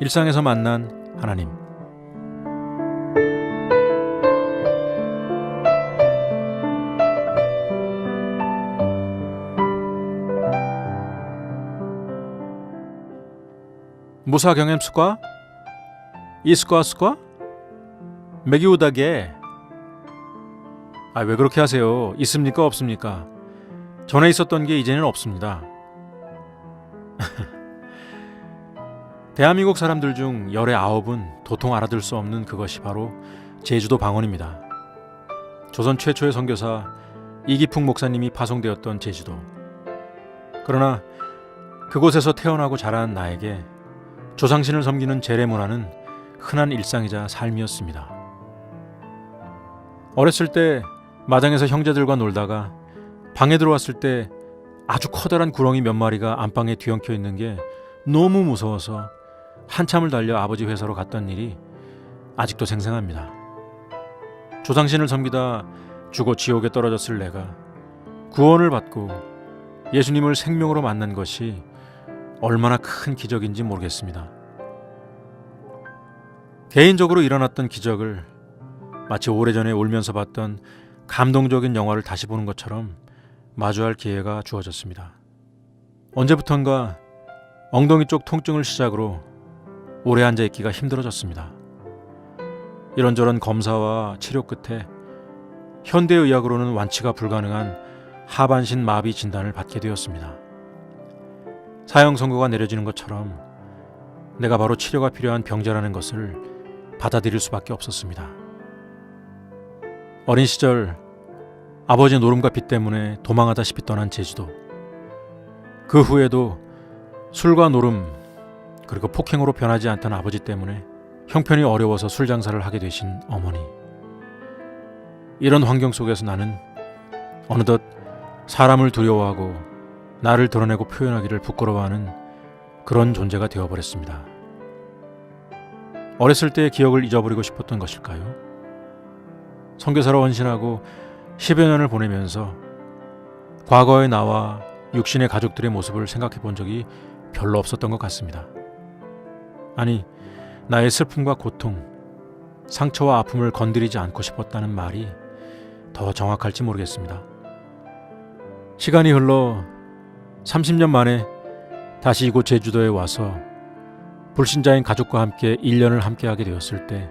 일상에서 만난 하나님. 무사 경엠수과 이스과스과 매기우다게. 왜 그렇게 하세요? 있습니까 없습니까? 전에 있었던 게 이제는 없습니다. 대한민국 사람들 중 열의 9은 도통 알아들 수 없는 그것이 바로 제주도 방언입니다. 조선 최초의 선교사 이기풍 목사님이 파송되었던 제주도. 그러나 그곳에서 태어나고 자란 나에게 조상신을 섬기는 제례 문화는 흔한 일상이자 삶이었습니다. 어렸을 때 마당에서 형제들과 놀다가 방에 들어왔을 때 아주 커다란 구렁이 몇 마리가 안방에 뒤엉켜 있는 게 너무 무서워서 한참을 달려 아버지 회사로 갔던 일이 아직도 생생합니다. 조상신을 섬기다 죽어 지옥에 떨어졌을 내가 구원을 받고 예수님을 생명으로 만난 것이 얼마나 큰 기적인지 모르겠습니다. 개인적으로 일어났던 기적을 마치 오래전에 울면서 봤던 감동적인 영화를 다시 보는 것처럼 마주할 기회가 주어졌습니다. 언제부턴가 엉덩이 쪽 통증을 시작으로 오래 앉아있기가 힘들어졌습니다. 이런저런 검사와 치료 끝에 현대의학으로는 완치가 불가능한 하반신 마비 진단을 받게 되었습니다. 사형 선고가 내려지는 것처럼 내가 바로 치료가 필요한 병자라는 것을 받아들일 수밖에 없었습니다. 어린 시절 아버지 노름과 빚 때문에 도망하다시피 떠난 제주도. 그 후에도 술과 노름 그리고 폭행으로 변하지 않던 아버지 때문에 형편이 어려워서 술 장사를 하게 되신 어머니. 이런 환경 속에서 나는 어느덧 사람을 두려워하고 나를 드러내고 표현하기를 부끄러워하는 그런 존재가 되어버렸습니다. 어렸을 때의 기억을 잊어버리고 싶었던 것일까요? 선교사로 헌신하고 10여 년을 보내면서 과거의 나와 육신의 가족들의 모습을 생각해 본 적이 별로 없었던 것 같습니다. 아니, 나의 슬픔과 고통, 상처와 아픔을 건드리지 않고 싶었다는 말이 더 정확할지 모르겠습니다. 시간이 흘러 30년 만에 다시 이곳 제주도에 와서 불신자인 가족과 함께 1년을 함께하게 되었을 때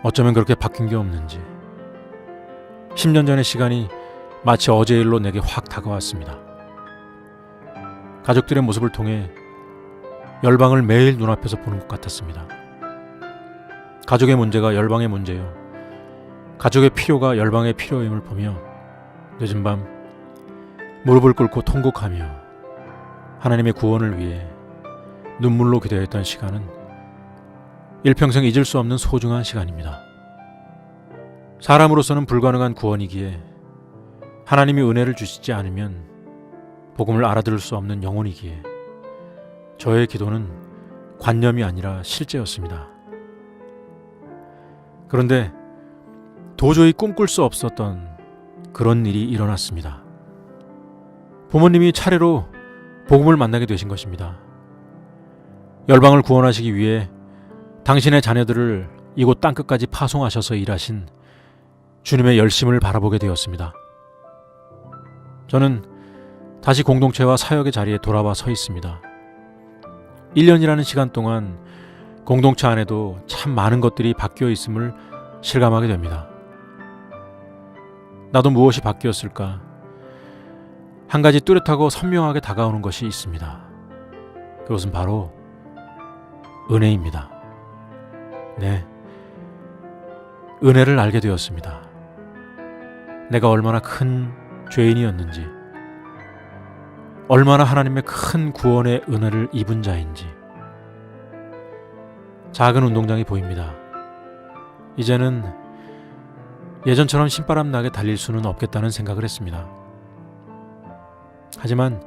어쩌면 그렇게 바뀐 게 없는지 10년 전의 시간이 마치 어제 일로 내게 확 다가왔습니다. 가족들의 모습을 통해 열방을 매일 눈앞에서 보는 것 같았습니다. 가족의 문제가 열방의 문제요, 가족의 필요가 열방의 필요임을 보며 늦은 밤 무릎을 꿇고 통곡하며 하나님의 구원을 위해 눈물로 기도했던 시간은 일평생 잊을 수 없는 소중한 시간입니다. 사람으로서는 불가능한 구원이기에 하나님이 은혜를 주시지 않으면 복음을 알아들을 수 없는 영혼이기에 저의 기도는 관념이 아니라 실제였습니다. 그런데 도저히 꿈꿀 수 없었던 그런 일이 일어났습니다. 부모님이 차례로 복음을 만나게 되신 것입니다. 열방을 구원하시기 위해 당신의 자녀들을 이곳 땅끝까지 파송하셔서 일하신 주님의 열심을 바라보게 되었습니다. 저는 다시 공동체와 사역의 자리에 돌아와 서 있습니다. 1년이라는 시간 동안 공동체 안에도 참 많은 것들이 바뀌어 있음을 실감하게 됩니다. 나도 무엇이 바뀌었을까? 한 가지 뚜렷하고 선명하게 다가오는 것이 있습니다. 그것은 바로 은혜입니다. 네, 은혜를 알게 되었습니다. 내가 얼마나 큰 죄인이었는지, 얼마나 하나님의 큰 구원의 은혜를 입은 자인지. 작은 운동장이 보입니다. 이제는 예전처럼 신바람 나게 달릴 수는 없겠다는 생각을 했습니다. 하지만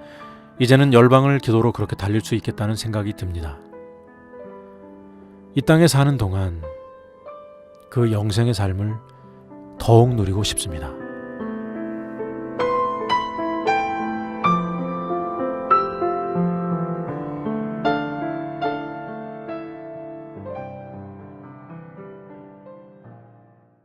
이제는 열방을 기도로 그렇게 달릴 수 있겠다는 생각이 듭니다. 이 땅에 사는 동안 그 영생의 삶을 더욱 누리고 싶습니다.